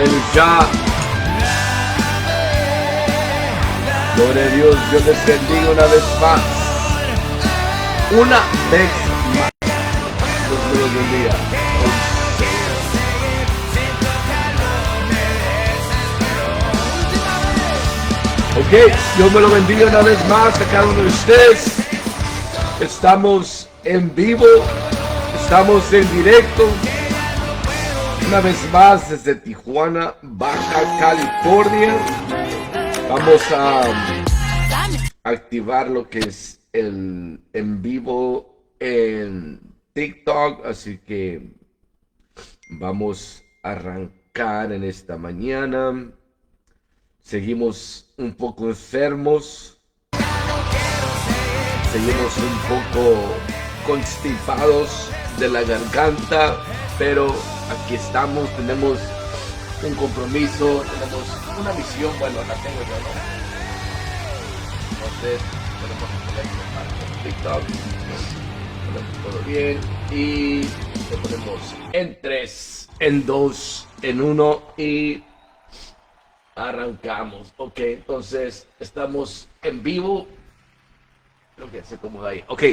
Aleluya. Gloria a Dios, Dios les bendiga una vez más. Una vez más. Dios me los bendiga. Ok, Dios me lo bendiga una vez más a cada uno de ustedes. Estamos en vivo, estamos en directo. Una vez más desde Tijuana, Baja California. Vamos a activar lo que es el en vivo en TikTok, así que vamos a arrancar en esta mañana. Seguimos un poco enfermos, seguimos un poco constipados de la garganta, pero aquí estamos, tenemos un compromiso, tenemos una misión, bueno, la tengo yo, ¿no? Entonces, ponemos el TikTok, ponemos todo bien y lo ponemos en 3, en 2, en 1 y arrancamos. Ok, entonces estamos en vivo. Creo que se acomoda ahí. Ok,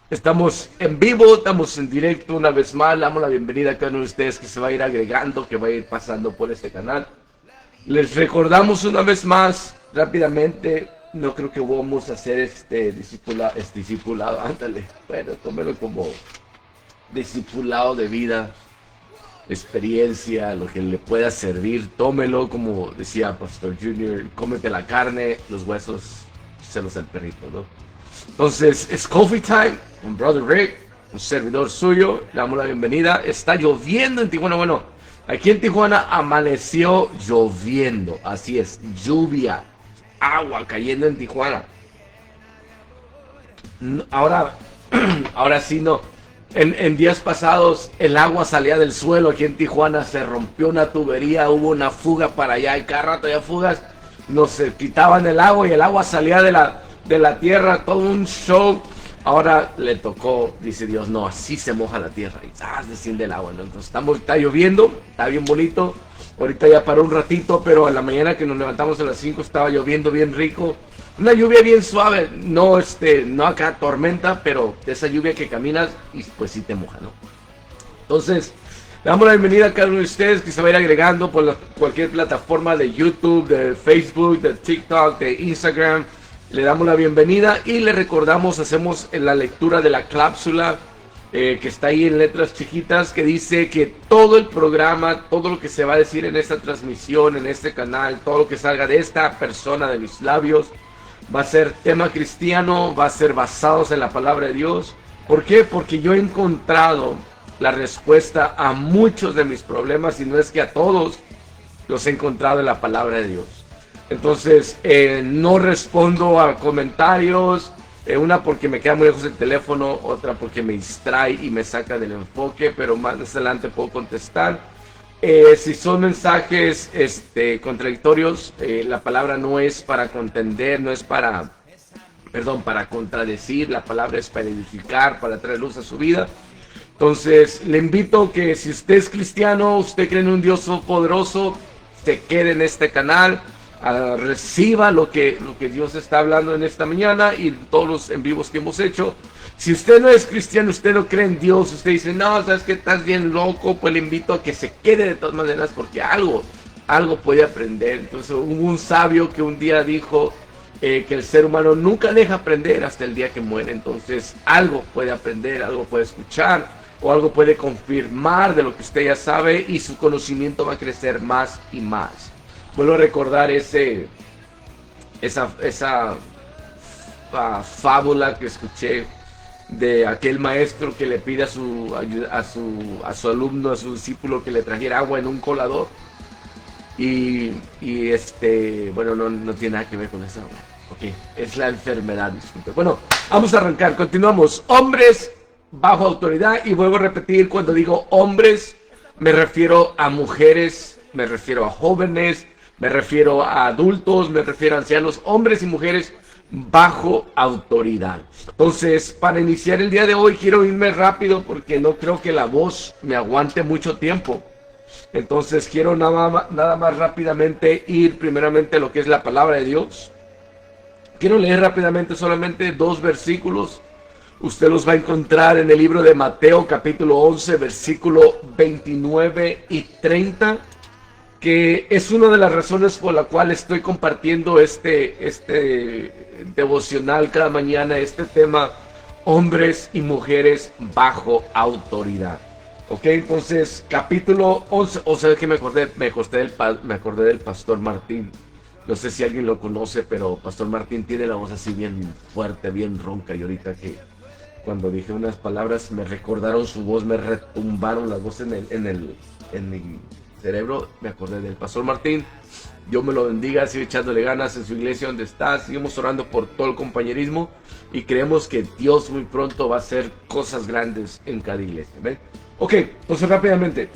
estamos en vivo, estamos en directo una vez más. Le damos la bienvenida a cada uno de ustedes que se va a ir agregando, que va a ir pasando por este canal. Les recordamos una vez más, rápidamente, no creo que vamos a hacer discipulado, ándale, bueno, tómelo como discipulado de vida, experiencia, lo que le pueda servir, tómelo, como decía Pastor Junior, cómete la carne, los huesos, se los al perrito, ¿no? Entonces, es Coffee Time con Brother Rick, un servidor suyo, le damos la bienvenida. Está lloviendo en Tijuana, bueno, aquí en Tijuana amaneció lloviendo, así es, lluvia, agua cayendo en Tijuana. Ahora sí no. En días pasados el agua salía del suelo aquí en Tijuana, se rompió una tubería, hubo una fuga para allá y cada rato había fugas, nos quitaban el agua y el agua salía de la tierra, todo un show. Ahora le tocó, dice Dios, no, así se moja la tierra y desciende el agua, ¿no? Entonces está lloviendo, está bien bonito. Ahorita ya paró un ratito, pero a la mañana que nos levantamos a las 5 estaba lloviendo bien rico. Una lluvia bien suave, no acá tormenta, pero esa lluvia que caminas y pues sí te moja, ¿no? Entonces, le damos la bienvenida a cada uno de ustedes que se va a ir agregando por cualquier plataforma de YouTube, de Facebook, de TikTok, de Instagram. Le damos la bienvenida y le recordamos, hacemos la lectura de la cápsula que está ahí en letras chiquitas, que dice que todo el programa, todo lo que se va a decir en esta transmisión, en este canal, todo lo que salga de esta persona, de mis labios, va a ser tema cristiano, va a ser basados en la palabra de Dios. ¿Por qué? Porque yo he encontrado la respuesta a muchos de mis problemas, y no es que a todos, los he encontrado en la palabra de Dios. Entonces, no respondo a comentarios, una porque me queda muy lejos el teléfono, otra porque me distrae y me saca del enfoque, pero más adelante puedo contestar. Si son mensajes contradictorios, la palabra no es para contender, no es para contradecir, la palabra es para edificar, para traer luz a su vida. Entonces, le invito que si usted es cristiano, usted cree en un Dios poderoso, se quede en este canal, reciba lo que Dios está hablando en esta mañana y todos los en vivos que hemos hecho. Si usted no es cristiano, usted no cree en Dios, usted dice, no, sabes que estás bien loco, pues le invito a que se quede de todas maneras, porque algo puede aprender. Entonces hubo un sabio que un día dijo que el ser humano nunca deja aprender hasta el día que muere. Entonces algo puede aprender, algo puede escuchar, o algo puede confirmar de lo que usted ya sabe, y su conocimiento va a crecer más y más. Vuelvo a recordar esa fábula que escuché de aquel maestro que le pide a su alumno, a su discípulo, que le trajera agua en un colador. Bueno, no tiene nada que ver con eso. Ok, es la enfermedad, disculpe. Bueno, vamos a arrancar, continuamos. Hombres bajo autoridad, y vuelvo a repetir, cuando digo hombres, me refiero a mujeres, me refiero a jóvenes, me refiero a adultos, me refiero a ancianos, hombres y mujeres bajo autoridad. Entonces, para iniciar el día de hoy, quiero irme rápido porque no creo que la voz me aguante mucho tiempo. Entonces quiero nada más rápidamente ir primeramente a lo que es la palabra de Dios. Quiero leer rápidamente solamente 2 versículos. Usted los va a encontrar en el libro de Mateo capítulo 11, versículo 29 y 30, que es una de las razones por la cual estoy compartiendo este devocional cada mañana, este tema, hombres y mujeres bajo autoridad. Ok, entonces capítulo 11, o sea que me acordé del pastor Martín. No sé si alguien lo conoce, pero pastor Martín tiene la voz así bien fuerte, bien ronca, y ahorita que cuando dije unas palabras me recordaron su voz, me retumbaron las voces en mi cerebro, me acordé del pastor Martín. Dios me lo bendiga, sigue echándole ganas en su iglesia donde está, seguimos orando por todo el compañerismo y creemos que Dios muy pronto va a hacer cosas grandes en cada iglesia. ¿Ven? Ok, entonces rápidamente,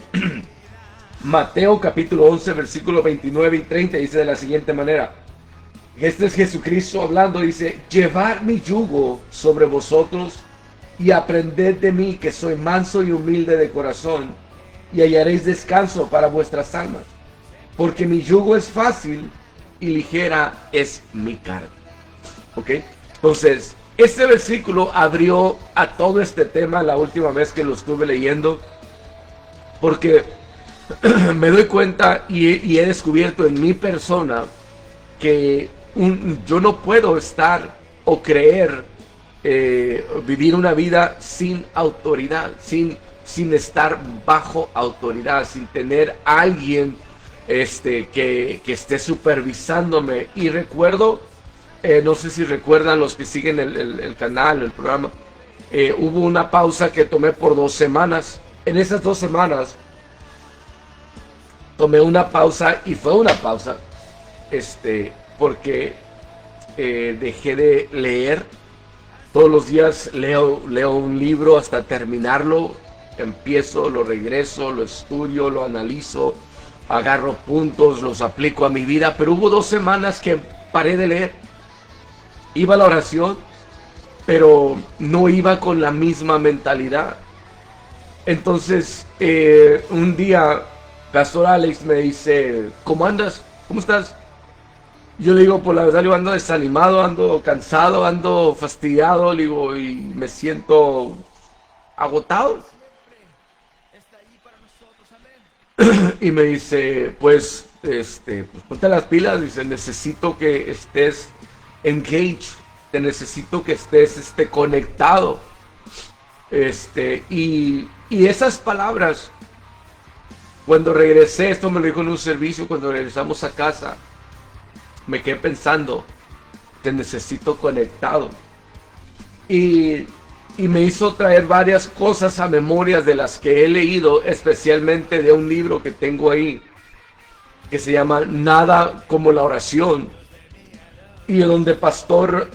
Mateo capítulo 11, versículo 29 y 30 dice de la siguiente manera. Este es Jesucristo hablando, dice: llevad mi yugo sobre vosotros y aprended de mí, que soy manso y humilde de corazón, y hallaréis descanso para vuestras almas, porque mi yugo es fácil y ligera es mi carga. ¿Ok? Entonces, este versículo abrió a todo este tema la última vez que lo estuve leyendo, porque me doy cuenta y he descubierto en mi persona que yo no puedo estar o creer vivir una vida sin autoridad, sin estar bajo autoridad, sin tener a alguien que esté supervisándome. Y recuerdo, no sé si recuerdan los que siguen el canal, el programa, hubo una pausa que tomé por 2 semanas. En esas 2 semanas tomé una pausa, y fue una pausa porque dejé de leer. Todos los días leo un libro hasta terminarlo. Empiezo, lo regreso, lo estudio, lo analizo, agarro puntos, los aplico a mi vida. Pero hubo 2 semanas que paré de leer. Iba a la oración, pero no iba con la misma mentalidad. Entonces, un día, Pastor Alex me dice: ¿cómo andas? ¿Cómo estás? Yo le digo: pues la verdad, yo ando desanimado, ando cansado, ando fastidiado, le digo, y me siento agotado. Y me dice: pues ponte las pilas. Dice: necesito que estés engaged, te necesito que estés conectado. Y esas palabras, cuando regresé, esto me lo dijo en un servicio, cuando regresamos a casa, me quedé pensando: te necesito conectado. Y me hizo traer varias cosas a memorias de las que he leído, especialmente de un libro que tengo ahí, que se llama Nada como la oración, y donde Pastor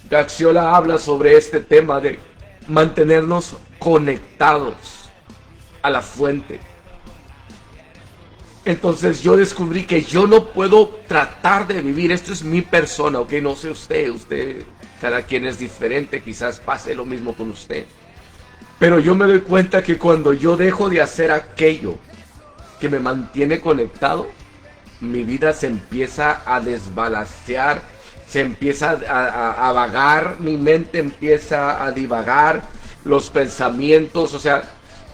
Gaxiola habla sobre este tema de mantenernos conectados a la fuente. Entonces yo descubrí que yo no puedo tratar de vivir, esto es mi persona, ok, no sé usted, cada quien es diferente, quizás pase lo mismo con usted. Pero yo me doy cuenta que cuando yo dejo de hacer aquello que me mantiene conectado, mi vida se empieza a desbalancear, se empieza a vagar, mi mente empieza a divagar, los pensamientos, o sea,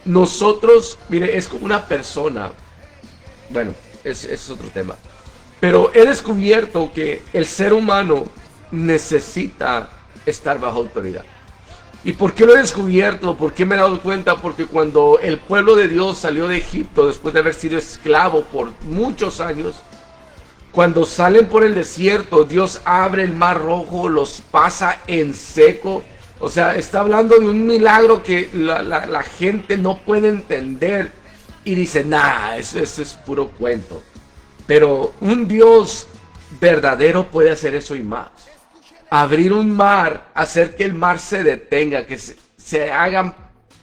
nosotros, mire, es como una persona. Bueno, es otro tema. Pero he descubierto que el ser humano necesita estar bajo autoridad. ¿Y por qué lo he descubierto? ¿Por qué me he dado cuenta? Porque cuando el pueblo de Dios salió de Egipto, después de haber sido esclavo por muchos años, cuando salen por el desierto, Dios abre el mar rojo, los pasa en seco. O sea, está hablando de un milagro que la gente no puede entender. Y dice: nah, eso es puro cuento. Pero un Dios verdadero puede hacer eso y más. Abrir un mar, hacer que el mar se detenga, que se hagan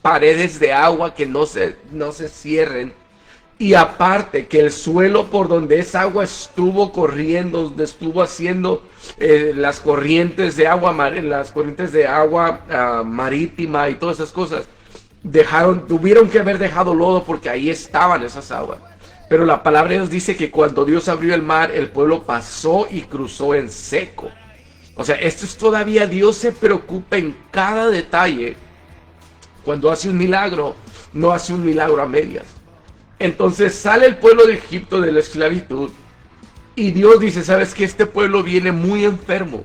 paredes de agua que no se cierren. Y aparte, que el suelo por donde esa agua estuvo corriendo, donde estuvo haciendo las corrientes de agua marítima y todas esas cosas, tuvieron que haber dejado lodo porque ahí estaban esas aguas. Pero la palabra de Dios dice que cuando Dios abrió el mar, el pueblo pasó y cruzó en seco. O sea, esto es todavía, Dios se preocupa en cada detalle. Cuando hace un milagro, no hace un milagro a medias. Entonces sale el pueblo de Egipto de la esclavitud y Dios dice, ¿sabes qué? Este pueblo viene muy enfermo.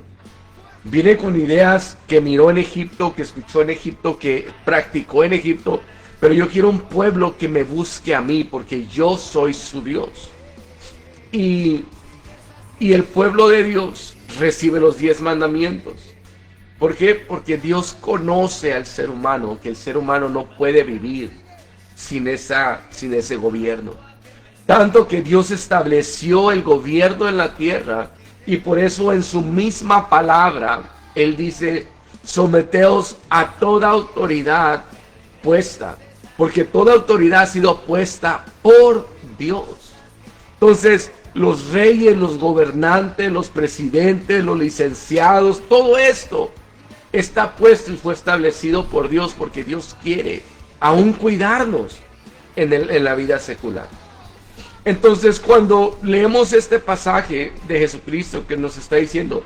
Viene con ideas que miró en Egipto, que escuchó en Egipto, que practicó en Egipto. Pero yo quiero un pueblo que me busque a mí porque yo soy su Dios. Y el pueblo de Dios recibe los 10 mandamientos. ¿Por qué? Porque Dios conoce al ser humano, que el ser humano no puede vivir sin ese gobierno. Tanto que Dios estableció el gobierno en la tierra y por eso en su misma palabra, Él dice, someteos a toda autoridad puesta, porque toda autoridad ha sido puesta por Dios. Entonces, los reyes, los gobernantes, los presidentes, los licenciados, todo esto está puesto y fue establecido por Dios porque Dios quiere aún cuidarnos en la vida secular. Entonces, cuando leemos este pasaje de Jesucristo que nos está diciendo,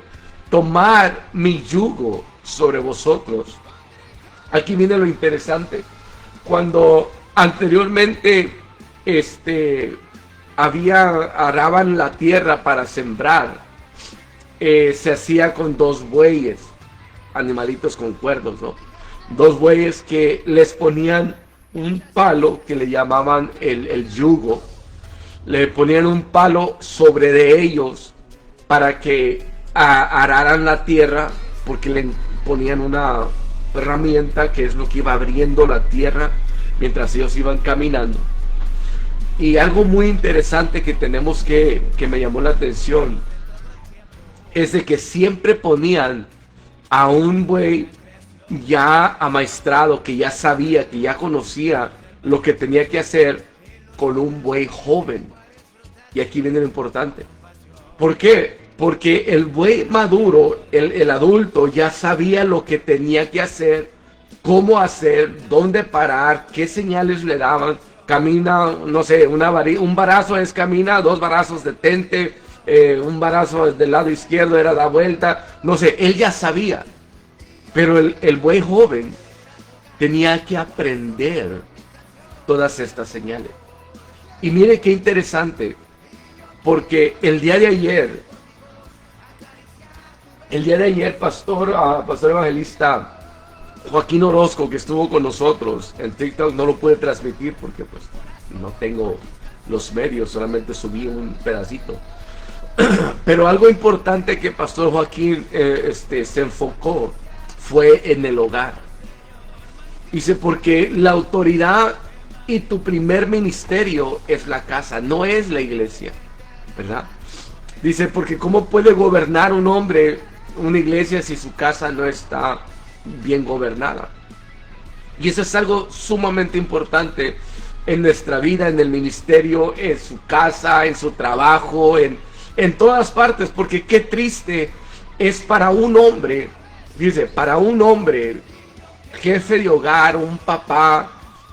tomar mi yugo sobre vosotros, aquí viene lo interesante. Cuando anteriormente araban la tierra para sembrar, se hacía con 2 bueyes, animalitos con cuernos, ¿no? 2 bueyes que les ponían un palo que le llamaban el yugo, le ponían un palo sobre de ellos para que araran la tierra, porque le ponían una herramienta que es lo que iba abriendo la tierra mientras ellos iban caminando. Y algo muy interesante que tenemos que me llamó la atención es de que siempre ponían a un buey ya amaestrado, que ya sabía, que ya conocía lo que tenía que hacer, con un buey joven. Y aquí viene lo importante. ¿Por qué? Porque el buey maduro, el adulto, ya sabía lo que tenía que hacer, cómo hacer, dónde parar, qué señales le daban. Camina, no sé, un varazo es camina, 2 varazos detente, un varazo del lado izquierdo era da vuelta, no sé, él ya sabía. Pero el buey joven tenía que aprender todas estas señales. Y mire qué interesante, porque el día de ayer, pastor evangelista Joaquín Orozco, que estuvo con nosotros en TikTok, no lo pude transmitir porque pues no tengo los medios, solamente subí un pedacito. Pero algo importante que pastor Joaquín se enfocó fue en el hogar. Dice, porque la autoridad y tu primer ministerio es la casa, no es la iglesia, ¿verdad? Dice, porque ¿cómo puede gobernar un hombre una iglesia si su casa no está bien gobernada? Y eso es algo sumamente importante en nuestra vida, en el ministerio, en su casa, en su trabajo, en todas partes, porque qué triste es para un hombre, dice, para un hombre, jefe de hogar, un papá,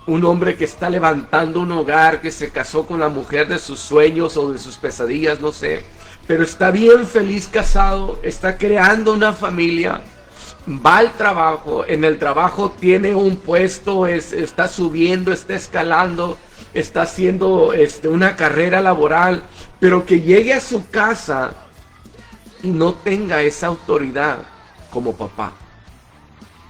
un hombre que está levantando un hogar, que se casó con la mujer de sus sueños o de sus pesadillas, no sé, pero está bien feliz casado, está creando una familia, va al trabajo, en el trabajo tiene un puesto, está subiendo, está escalando, está haciendo una carrera laboral, pero que llegue a su casa y no tenga esa autoridad como papá,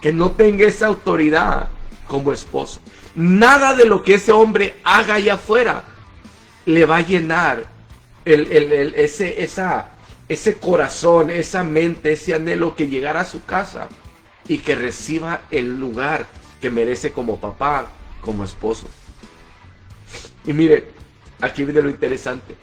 que no tenga esa autoridad como esposo. Nada de lo que ese hombre haga allá afuera le va a llenar ese corazón, esa mente, ese anhelo, que llegara a su casa y que reciba el lugar que merece como papá, como esposo. Y mire, aquí viene lo interesante.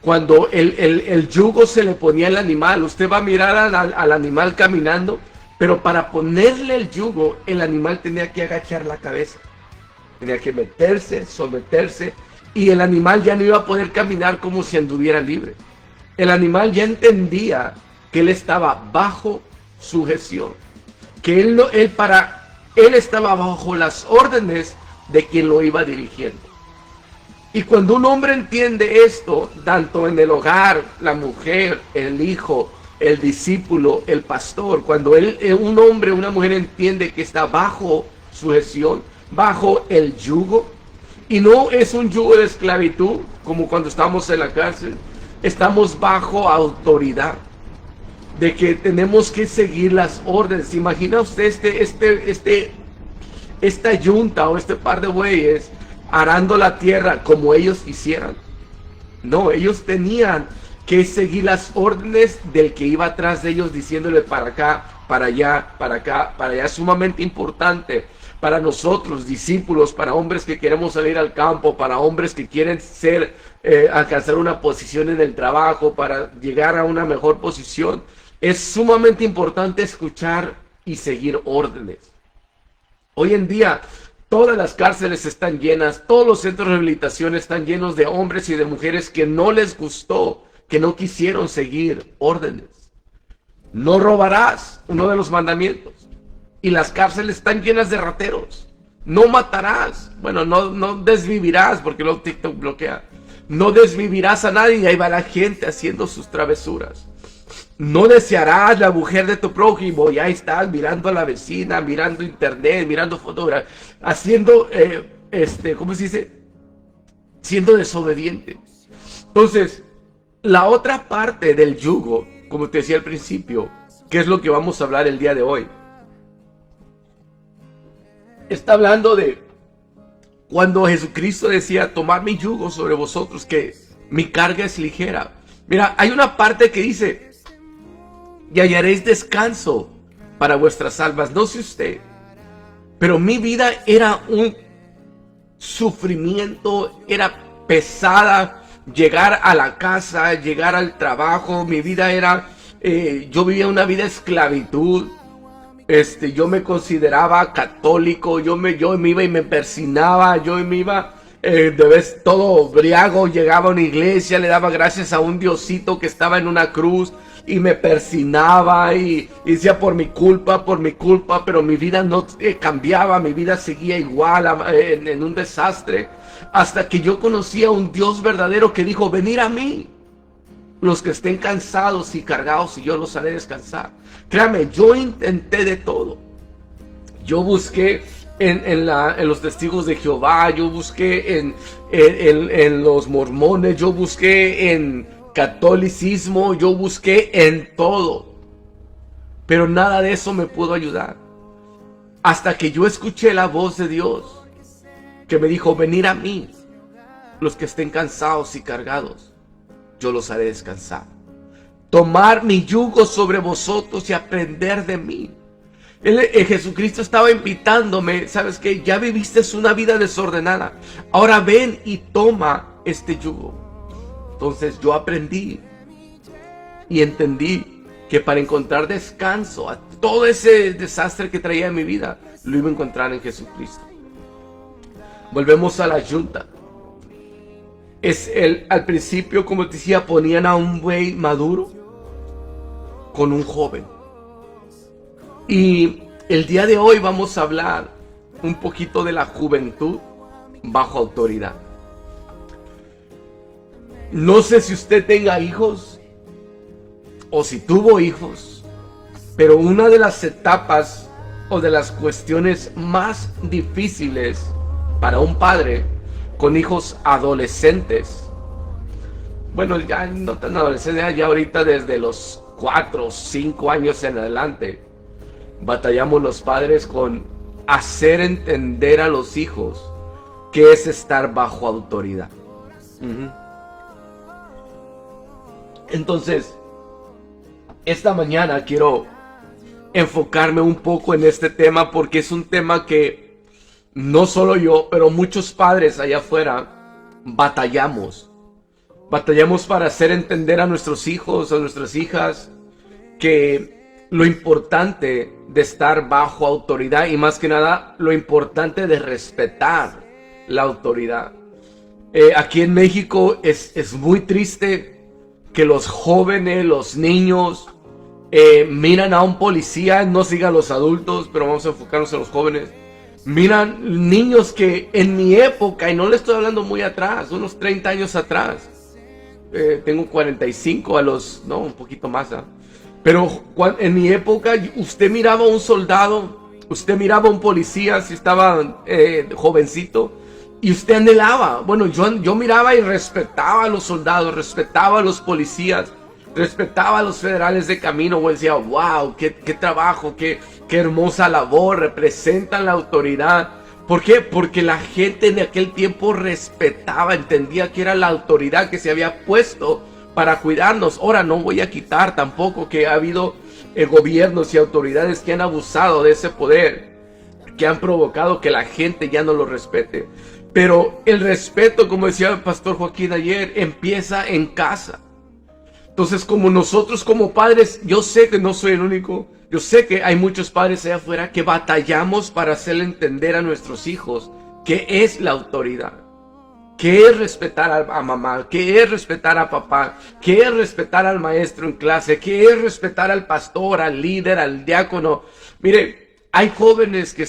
Cuando el yugo se le ponía al animal, usted va a mirar al animal caminando, pero para ponerle el yugo, el animal tenía que agachar la cabeza. Tenía que meterse, someterse, y el animal ya no iba a poder caminar como si anduviera libre. El animal ya entendía que él estaba bajo sujeción, que él para Él estaba bajo las órdenes de quien lo iba dirigiendo. Y cuando un hombre entiende esto, tanto en el hogar, la mujer, el hijo, el discípulo, el pastor, cuando un hombre, una mujer entiende que está bajo sujeción, bajo el yugo, y no es un yugo de esclavitud, como cuando estamos en la cárcel, estamos bajo autoridad, de que tenemos que seguir las órdenes. Imagina usted esta yunta o este par de bueyes arando la tierra como ellos quisieran. No, ellos tenían que seguir las órdenes del que iba atrás de ellos, diciéndole para acá, para allá, para acá, para allá. Es sumamente importante para nosotros, discípulos, para hombres que queremos salir al campo, para hombres que quieren alcanzar una posición en el trabajo, para llegar a una mejor posición. Es sumamente importante escuchar y seguir órdenes. Hoy en día, todas las cárceles están llenas, todos los centros de rehabilitación están llenos de hombres y de mujeres que no les gustó, que no quisieron seguir órdenes. No robarás, uno de los mandamientos. Y las cárceles están llenas de rateros. No matarás. Bueno, no desvivirás, porque luego TikTok bloquea. No desvivirás a nadie, y ahí va la gente haciendo sus travesuras. No desearás la mujer de tu prójimo, y ahí estás mirando a la vecina, mirando internet, mirando fotografías, haciendo, ¿cómo se dice? Siendo desobediente. Entonces, la otra parte del yugo, como te decía al principio, que es lo que vamos a hablar el día de hoy, está hablando de cuando Jesucristo decía, tomad mi yugo sobre vosotros, que mi carga es ligera. Mira, hay una parte que dice, y hallaréis descanso para vuestras almas. No sé usted, pero mi vida era un sufrimiento, era pesada. Llegar a la casa, llegar al trabajo, mi vida era, yo vivía una vida de esclavitud. Yo me consideraba católico, yo me iba y me persinaba, yo me iba de vez todo briago, llegaba a una iglesia, le daba gracias a un diosito que estaba en una cruz y me persinaba y decía por mi culpa, pero mi vida no cambiaba, mi vida seguía igual en un desastre, hasta que yo conocí a un Dios verdadero que dijo, venid a mí, los que estén cansados y cargados, y yo los haré descansar. Créame, yo intenté de todo. Yo busqué en los testigos de Jehová, yo busqué en los mormones, yo busqué en catolicismo, yo busqué en todo. Pero nada de eso me pudo ayudar. Hasta que yo escuché la voz de Dios, que me dijo, venid a mí, los que estén cansados y cargados, yo los haré descansar. Tomar mi yugo sobre vosotros y aprender de mí. Jesucristo estaba invitándome, ¿sabes qué? Ya viviste una vida desordenada. Ahora ven y toma este yugo. Entonces yo aprendí y entendí que para encontrar descanso a todo ese desastre que traía en mi vida, lo iba a encontrar en Jesucristo. Volvemos a la yunta. Al principio, como te decía, ponían a un buey maduro con un joven. Y el día de hoy vamos a hablar un poquito de la juventud bajo autoridad. No sé si usted tenga hijos o si tuvo hijos, pero una de las etapas o de las cuestiones más difíciles para un padre con hijos adolescentes, bueno, ya no tan adolescentes, ya ahorita desde los 4 o 5 años en adelante, batallamos los padres con hacer entender a los hijos qué es estar bajo autoridad. Entonces, esta mañana quiero enfocarme un poco en este tema, porque es un tema que no solo yo, pero muchos padres allá afuera batallamos para hacer entender a nuestros hijos, a nuestras hijas, que lo importante de estar bajo autoridad, y más que nada lo importante de respetar la autoridad. Aquí en México es muy triste que los jóvenes, los niños, Miran a un policía, no sigan a los adultos, pero vamos a enfocarnos en los jóvenes. Miran niños que en mi época, y no le estoy hablando muy atrás, unos 30 años atrás, tengo 45 no, un poquito más, pero en mi época usted miraba a un soldado, usted miraba a un policía si estaba jovencito, y usted anhelaba. Bueno, yo miraba y respetaba a los soldados, respetaba a los policías, respetaba a los federales de camino. Yo decía, wow, qué trabajo, qué hermosa labor, representan la autoridad. ¿Por qué? Porque la gente en aquel tiempo respetaba, entendía que era la autoridad que se había puesto para cuidarnos. Ahora no voy a quitar tampoco que ha habido gobiernos y autoridades que han abusado de ese poder, que han provocado que la gente ya no lo respete. Pero el respeto, como decía el pastor Joaquín ayer, empieza en casa. Entonces, como nosotros como padres, yo sé que no soy el único, yo sé que hay muchos padres allá afuera que batallamos para hacerle entender a nuestros hijos qué es la autoridad, qué es respetar a mamá, qué es respetar a papá, qué es respetar al maestro en clase, qué es respetar al pastor, al líder, al diácono. Mire, hay jóvenes que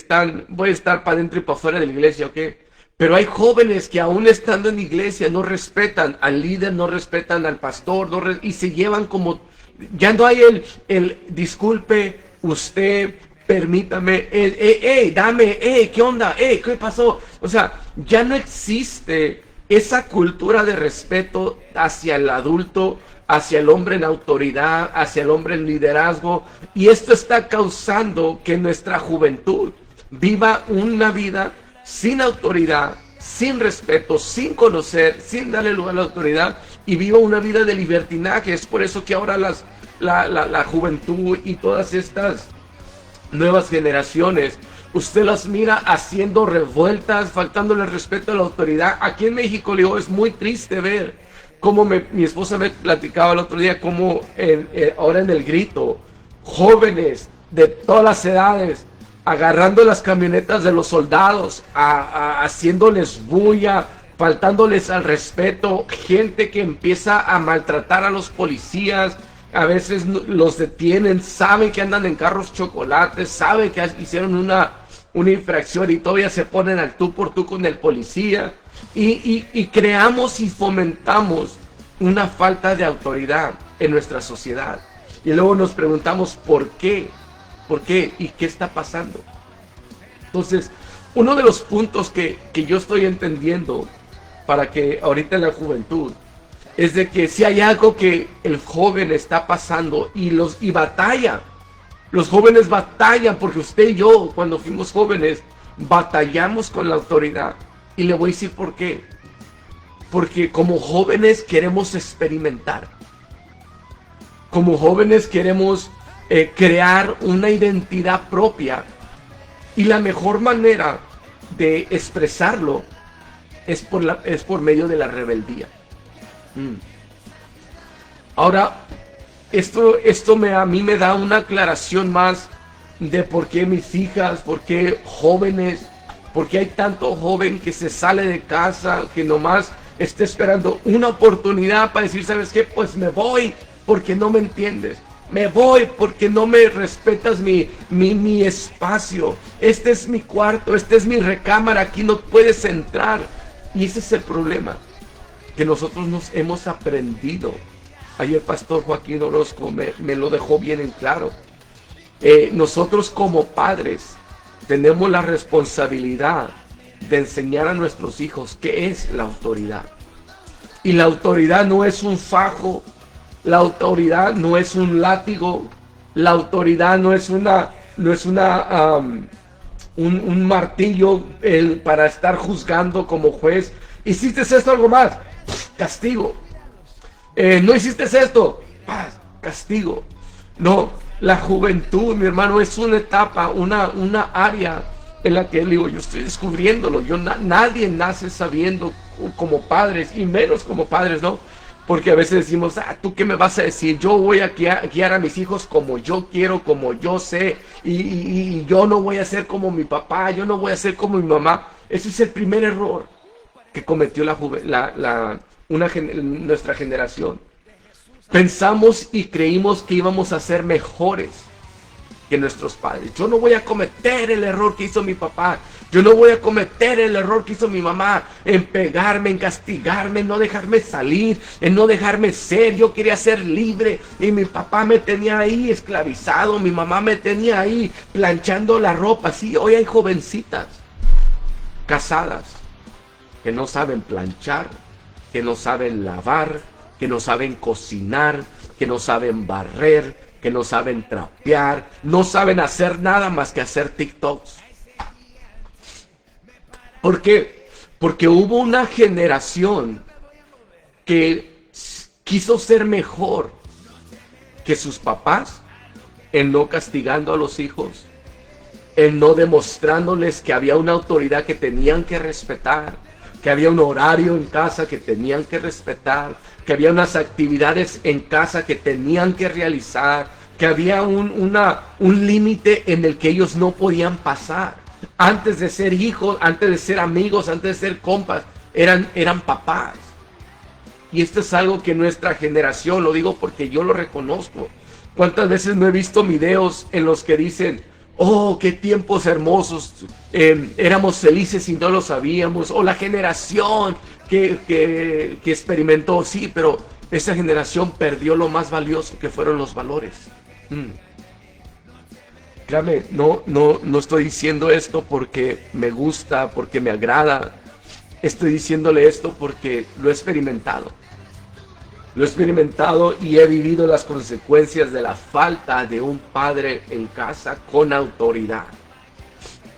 voy a estar para adentro y para afuera de la iglesia, ¿ok? Pero hay jóvenes que aún estando en iglesia no respetan al líder, no respetan al pastor, y se llevan como, ya no hay el disculpe, usted, permítame, dame, ¿qué onda? ¿Qué pasó? O sea, ya no existe esa cultura de respeto hacia el adulto, hacia el hombre en autoridad, hacia el hombre en liderazgo, y esto está causando que nuestra juventud viva una vida sin autoridad, sin respeto, sin conocer, sin darle lugar a la autoridad, y viva una vida de libertinaje. Es por eso que ahora la juventud y todas estas nuevas generaciones, usted las mira haciendo revueltas, faltándole el respeto a la autoridad. Aquí en México, le digo, es muy triste ver cómo mi esposa me platicaba el otro día, cómo ahora en el grito, jóvenes de todas las edades, agarrando las camionetas de los soldados, haciéndoles bulla, faltándoles al respeto, gente que empieza a maltratar a los policías, a veces los detienen, saben que andan en carros chocolates, saben que hicieron una infracción y todavía se ponen al tú por tú con el policía, y creamos y fomentamos una falta de autoridad en nuestra sociedad. Y luego nos preguntamos ¿por qué? ¿Por qué? ¿Y qué está pasando? Entonces, uno de los puntos que yo estoy entendiendo para que ahorita en la juventud es de que si hay algo que el joven está pasando y batalla, los jóvenes batallan, porque usted y yo cuando fuimos jóvenes batallamos con la autoridad, y le voy a decir por qué. Porque como jóvenes queremos experimentar, como jóvenes queremos crear una identidad propia, y la mejor manera de expresarlo es por medio de la rebeldía. Ahora, esto a mí me da una aclaración más de por qué mis hijas, por qué jóvenes, por qué hay tanto joven que se sale de casa, que nomás está esperando una oportunidad para decir, ¿sabes qué? Pues me voy porque no me entiendes. Me voy porque no me respetas mi espacio. Este es mi cuarto, esta es mi recámara, aquí no puedes entrar. Y ese es el problema, que nosotros nos hemos aprendido. Ayer pastor Joaquín Orozco me lo dejó bien en claro. Nosotros como padres tenemos la responsabilidad de enseñar a nuestros hijos qué es la autoridad. Y la autoridad no es un fajo, la autoridad no es un látigo, la autoridad no es un martillo para estar juzgando como juez. ¿Hiciste esto algo más? Castigo. ¿No hiciste esto? Paz, castigo. No, la juventud, mi hermano, es una etapa, una área en la que digo, yo estoy descubriéndolo. Nadie nace sabiendo como padres, y menos como padres, ¿no? Porque a veces decimos, ¿tú qué me vas a decir? Yo voy a guiar a mis hijos como yo quiero, como yo sé, y yo no voy a ser como mi papá, yo no voy a ser como mi mamá. Ese es el primer error que cometió nuestra generación. Pensamos y creímos que íbamos a ser mejores que nuestros padres. Yo no voy a cometer el error que hizo mi papá. Yo no voy a cometer el error que hizo mi mamá en pegarme, en castigarme, en no dejarme salir, en no dejarme ser. Yo quería ser libre y mi papá me tenía ahí esclavizado. Mi mamá me tenía ahí planchando la ropa. Sí, hoy hay jovencitas casadas que no saben planchar, que no saben lavar, que no saben cocinar, que no saben barrer, que no saben trapear, no saben hacer nada más que hacer TikToks. ¿Por qué? Porque hubo una generación que quiso ser mejor que sus papás en no castigando a los hijos, en no demostrándoles que había una autoridad que tenían que respetar, que había un horario en casa que tenían que respetar, que había unas actividades en casa que tenían que realizar, que había un límite en el que ellos no podían pasar. Antes de ser hijos, antes de ser amigos, antes de ser compas, eran papás. Y esto es algo que nuestra generación, lo digo porque yo lo reconozco. ¿Cuántas veces no he visto videos en los que dicen: oh, qué tiempos hermosos, éramos felices y no lo sabíamos, o la generación que experimentó, sí, pero esa generación perdió lo más valioso, que fueron los valores. Créame, no estoy diciendo esto porque me gusta, porque me agrada, estoy diciéndole esto porque lo he experimentado. Lo he experimentado y he vivido las consecuencias de la falta de un padre en casa con autoridad.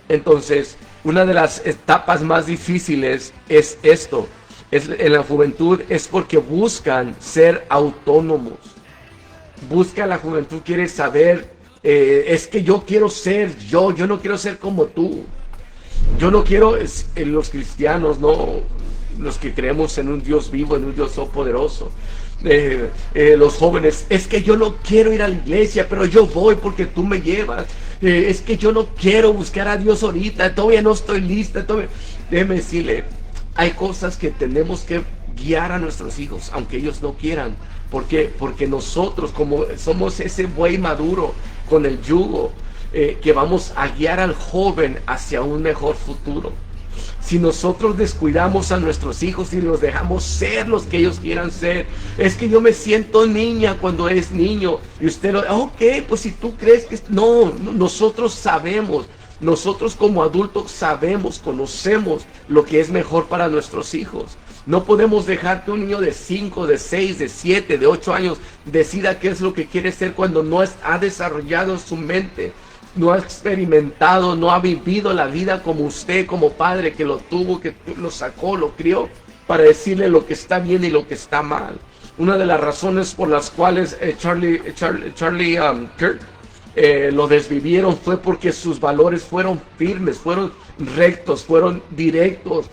Entonces, una de las etapas más difíciles es esto. En la juventud es porque buscan ser autónomos. La juventud quiere saber, es que yo quiero ser yo no quiero ser como tú. Yo no quiero, los cristianos, no, los que creemos en un Dios vivo, en un Dios todopoderoso. Los jóvenes, es que yo no quiero ir a la iglesia, pero yo voy porque tú me llevas. Es que yo no quiero buscar a Dios ahorita, todavía no estoy lista. Déjeme decirle, hay cosas que tenemos que guiar a nuestros hijos, aunque ellos no quieran. ¿Por qué? Porque nosotros, como somos ese buey maduro con el yugo, que vamos a guiar al joven hacia un mejor futuro. Si nosotros descuidamos a nuestros hijos y los dejamos ser los que ellos quieran ser, es que yo me siento niña cuando es niño, y usted ok, pues si tú crees que... No, nosotros sabemos, nosotros como adultos sabemos, conocemos lo que es mejor para nuestros hijos. No podemos dejar que un niño de 5, de 6, de 7, de 8 años decida qué es lo que quiere ser cuando no ha desarrollado su mente, no ha experimentado, no ha vivido la vida como usted, como padre, que lo tuvo, que lo sacó, lo crió, para decirle lo que está bien y lo que está mal. Una de las razones por las cuales Charlie Kirk lo desvivieron fue porque sus valores fueron firmes, fueron rectos, fueron directos.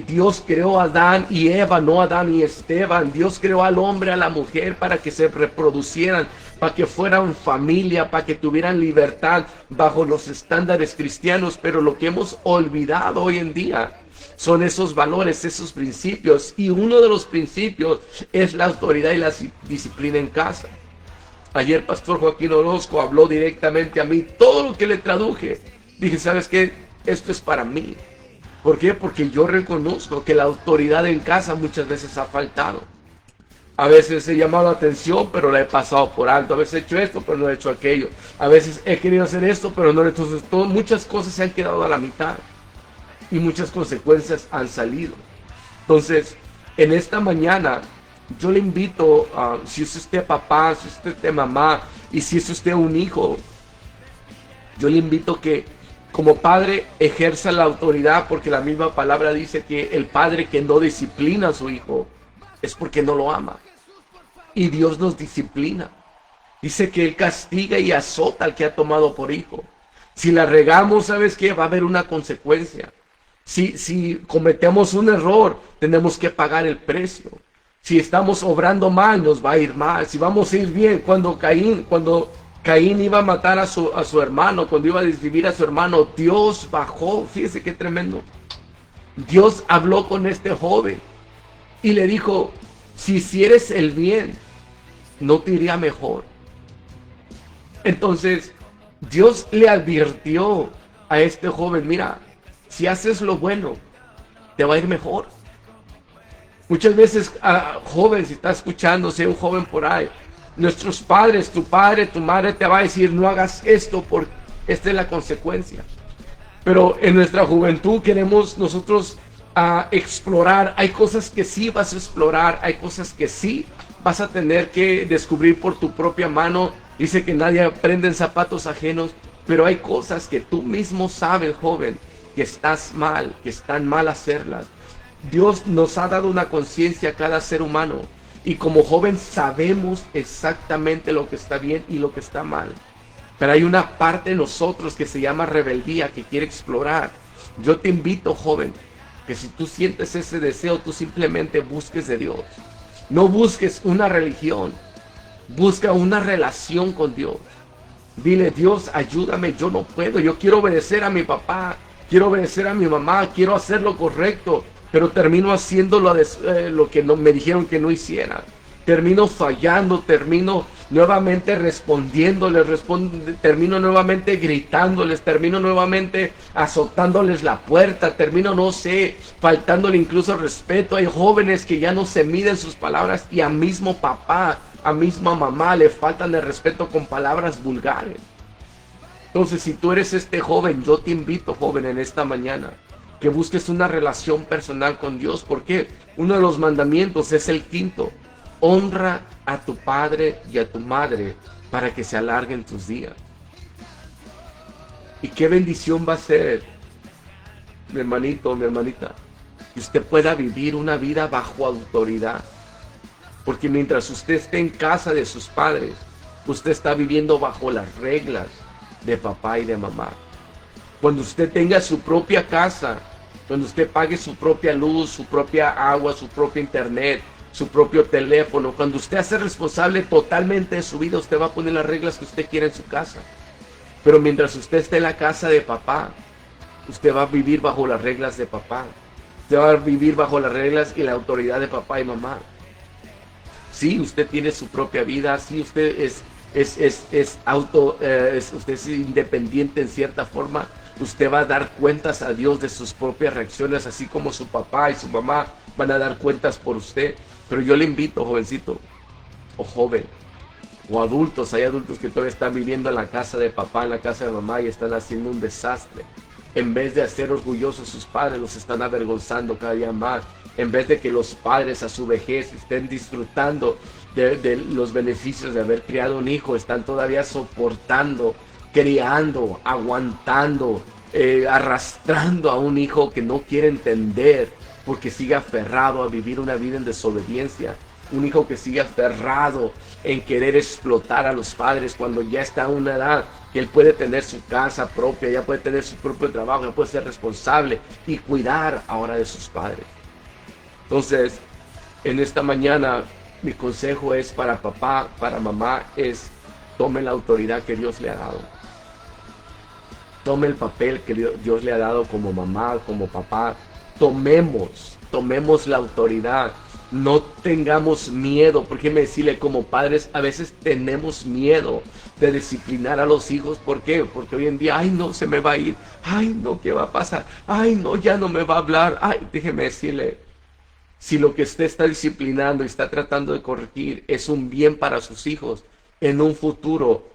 Dios creó a Adán y Eva, no a Adán y Esteban. Dios creó al hombre, a la mujer, para que se reproducieran, para que fueran familia, para que tuvieran libertad bajo los estándares cristianos. Pero lo que hemos olvidado hoy en día son esos valores, esos principios. Y uno de los principios es la autoridad y la disciplina en casa. Ayer Pastor Joaquín Orozco habló directamente a mí. Todo lo que le traduje, dije, ¿sabes qué? Esto es para mí. ¿Por qué? Porque yo reconozco que la autoridad en casa muchas veces ha faltado. A veces he llamado la atención, pero la he pasado por alto. A veces he hecho esto, pero no he hecho aquello. A veces he querido hacer esto, pero no. Entonces, muchas cosas se han quedado a la mitad. Y muchas consecuencias han salido. Entonces, en esta mañana, yo le invito, si es usted papá, si es usted mamá, y si es usted un hijo, yo le invito que como padre ejerza la autoridad, porque la misma palabra dice que el padre que no disciplina a su hijo es porque no lo ama. Y Dios nos disciplina. Dice que Él castiga y azota al que ha tomado por hijo. Si la regamos, ¿sabes qué? Va a haber una consecuencia. Si cometemos un error, tenemos que pagar el precio. Si estamos obrando mal, nos va a ir mal. Si vamos a ir bien, cuando Caín iba a matar a su hermano, cuando iba a desvivir a su hermano, Dios bajó, fíjese qué tremendo. Dios habló con este joven y le dijo, si hicieres el bien, ¿No te iría mejor? Entonces, Dios le advirtió a este joven, mira, si haces lo bueno, te va a ir mejor. Muchas veces, joven, si está escuchando, sea un joven por ahí, nuestros padres, tu padre, tu madre te va a decir, no hagas esto porque esta es la consecuencia. Pero en nuestra juventud queremos nosotros explorar. Hay cosas que sí vas a explorar, hay cosas que sí vas a tener que descubrir por tu propia mano. Dice que nadie aprende en zapatos ajenos, pero hay cosas que tú mismo sabes, joven, que estás mal, que están mal hacerlas. Dios nos ha dado una conciencia a cada ser humano y como joven sabemos exactamente lo que está bien y lo que está mal. Pero hay una parte de nosotros que se llama rebeldía, que quiere explorar. Yo te invito, joven, que si tú sientes ese deseo, tú simplemente busques de Dios. No busques una religión, busca una relación con Dios. Dile, Dios, ayúdame, yo no puedo, yo quiero obedecer a mi papá, quiero obedecer a mi mamá, quiero hacer lo correcto, pero termino haciendo lo que no, me dijeron que no hiciera. Termino fallando, termino nuevamente respondiéndoles, termino nuevamente gritándoles, termino nuevamente azotándoles la puerta, termino, no sé, faltándole incluso respeto. Hay jóvenes que ya no se miden sus palabras y a mismo papá, a misma mamá le faltan el respeto con palabras vulgares. Entonces, si tú eres este joven, yo te invito, joven, en esta mañana, que busques una relación personal con Dios. ¿Por qué? Uno de los mandamientos es el quinto. Honra a tu padre y a tu madre para que se alarguen tus días. Y qué bendición va a ser, mi hermanito, mi hermanita, que usted pueda vivir una vida bajo autoridad. Porque mientras usted esté en casa de sus padres, usted está viviendo bajo las reglas de papá y de mamá. Cuando usted tenga su propia casa, cuando usted pague su propia luz, su propia agua, su propio internet, su propio teléfono, cuando usted hace responsable totalmente de su vida, usted va a poner las reglas que usted quiere en su casa. Pero mientras usted esté en la casa de papá, usted va a vivir bajo las reglas de papá. Usted va a vivir bajo las reglas y la autoridad de papá y mamá. Sí, usted tiene su propia vida, sí, usted usted es independiente en cierta forma. Usted va a dar cuentas a Dios de sus propias reacciones, así como su papá y su mamá van a dar cuentas por usted. Pero yo le invito, jovencito, o joven, o adultos, hay adultos que todavía están viviendo en la casa de papá, en la casa de mamá y están haciendo un desastre. En vez de hacer orgullosos a sus padres, los están avergonzando cada día más. En vez de que los padres a su vejez estén disfrutando de los beneficios de haber criado un hijo, están todavía soportando, criando, aguantando, arrastrando a un hijo que no quiere entender porque sigue aferrado a vivir una vida en desobediencia. Un hijo que sigue aferrado en querer explotar a los padres cuando ya está a una edad que él puede tener su casa propia, ya puede tener su propio trabajo, ya puede ser responsable y cuidar ahora de sus padres. Entonces, en esta mañana, mi consejo es para papá, para mamá, es tome la autoridad que Dios le ha dado. Tome el papel que Dios le ha dado como mamá, como papá. Tomemos la autoridad. No tengamos miedo, porque me decirle como padres, a veces tenemos miedo de disciplinar a los hijos. ¿Por qué? Porque hoy en día, ay no, se me va a ir, ay no, ¿qué va a pasar? Ay no, ya no me va a hablar. Ay, déjeme decirle, si lo que usted está disciplinando y está tratando de corregir es un bien para sus hijos, en un futuro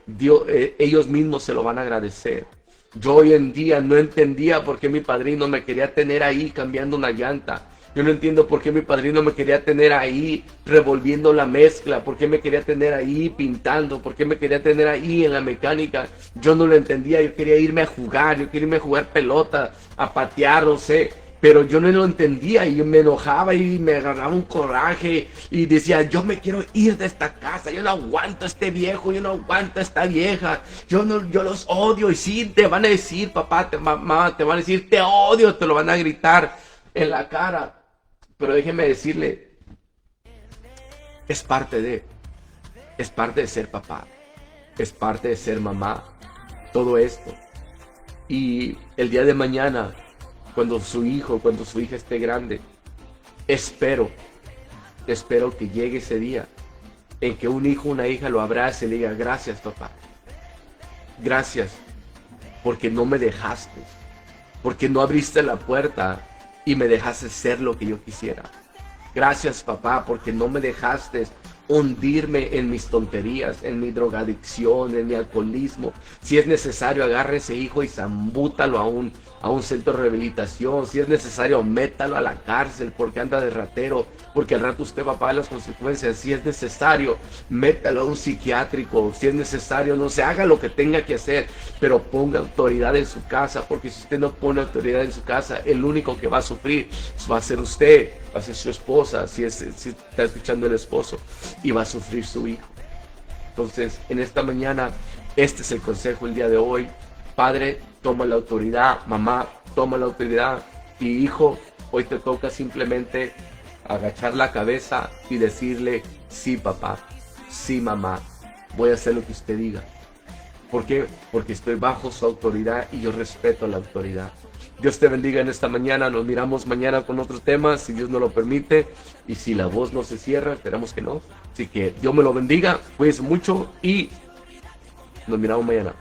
ellos mismos se lo van a agradecer. Yo hoy en día no entendía por qué mi padrino me quería tener ahí cambiando una llanta. Yo no entiendo por qué mi padrino me quería tener ahí revolviendo la mezcla, por qué me quería tener ahí pintando, por qué me quería tener ahí en la mecánica. Yo no lo entendía, yo quería irme a jugar, yo quería irme a jugar pelota, a patear, no sé. Pero yo no lo entendía y me enojaba y me agarraba un coraje y decía, yo me quiero ir de esta casa, yo no aguanto a este viejo, yo no aguanto a esta vieja, yo los odio. Y sí, te van a decir, papá, mamá, te van a decir, te odio, te lo van a gritar en la cara. Pero déjeme decirle, es parte de ser papá, es parte de ser mamá, todo esto. Y el día de mañana, cuando su hija esté grande, espero que llegue ese día en que un hijo o una hija lo abrace y le diga, gracias papá, gracias, porque no me dejaste, porque no abriste la puerta y me dejaste ser lo que yo quisiera. Gracias papá, porque no me dejaste hundirme en mis tonterías, en mi drogadicción, en mi alcoholismo. Si es necesario, agarre a ese hijo y zambútalo a un centro de rehabilitación. Si es necesario, métalo a la cárcel porque anda de ratero, porque al rato usted va a pagar las consecuencias. Si es necesario, métalo a un psiquiátrico. Si es necesario, no se haga lo que tenga que hacer, pero ponga autoridad en su casa, porque si usted no pone autoridad en su casa, el único que va a sufrir va a ser usted, va a ser su esposa, si está escuchando el esposo, y va a sufrir su hijo. Entonces, en esta mañana, este es el consejo el día de hoy. Padre, toma la autoridad. Mamá, toma la autoridad. Y hijo, hoy te toca simplemente agachar la cabeza y decirle, sí papá, sí mamá, voy a hacer lo que usted diga. ¿Por qué? Porque estoy bajo su autoridad y yo respeto la autoridad. Dios te bendiga en esta mañana. Nos miramos mañana con otros temas, si Dios nos lo permite. Y si la voz no se cierra, esperamos que no. Así que Dios me lo bendiga, cuídense mucho y nos miramos mañana.